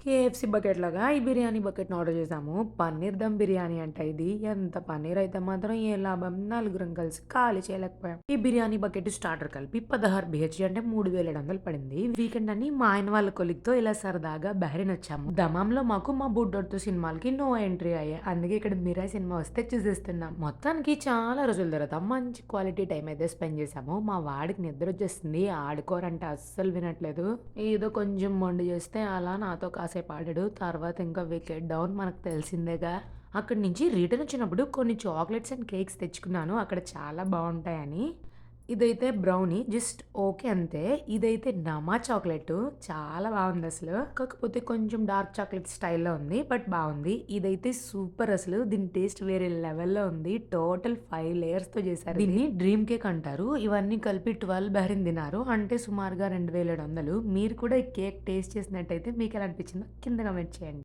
KFC bucket లాగా ఈ biryani బకెట్‌ని order చేసాము. పన్నీర్ దమ్ బిర్యానీ అంట ఇది. ఎంత పన్నీర్ అయితే మాత్రం ఏం లాభం, నలుగురం కలిసి ఖాళీ చేయలేకపోయాం. ఈ బిర్యానీ బకెట్ స్టార్టర్ కలిపి 16 బీహెచ్‌డీ అంటే 3700 పడింది. వీకెండ్ అని మా ఆయన వాళ్ళ కొలీగ్‌తో ఇలా సరదాగా బహ్రెయిన్ వచ్చాము. దమాంలో మాకు మా బుడ్డోడితో సినిమాలకి నో ఎంట్రీ అయ్యాయి. అందుకే ఇక్కడ మిరాయి సినిమా వస్తే చూసేస్తున్నాం. మొత్తానికి చాలా రోజుల తర్వాత మంచి క్వాలిటీ టైం అయితే స్పెండ్ చేసాము. మా వాడికి నిద్ర వచ్చేస్తుంది. ఆడుకోరంటే అస్సలు వినట్లేదు. ఏదో కొంచెం మొండి చేస్తే అలా నాతో కాసేపు ఆడాడు. తర్వాత ఇంకా వికెట్ డౌన్, మనకు తెలిసిందేగా. అక్కడి నుంచి రిటర్న్ వచ్చినప్పుడు కొన్ని చాక్లెట్స్ అండ్ కేక్స్ తెచ్చుకున్నాను. అక్కడ చాలా బావుంటాయని. ఇదైతే బ్రౌనీ జస్ట్ ఓకే అంతే. ఇదైతే నమా చాక్లెటు చాలా బావుందసలు. కాకపోతే కొంచెం డార్క్ చాక్లెట్ స్టైల్‌లో ఉంది. బట్ బావుంది. ఇదైతే సూపర్ అసలు. దీని టేస్ట్ వేరే లెవెల్‌లో ఉంది. టోటల్ 5 లేయర్స్‌తో చేశారు. దీన్ని డ్రీమ్ కేక్ అంటారు. ఇవన్నీ కలిపి 12 బహ్రెయిన్ దినారు. అంటే సుమారుగా 2700. మీరు కూడా ఈ కేక్ టేస్ట్ చేసినట్టయితే మీకెలా అనిపించిందో కింద కామెంట్ చేయండి.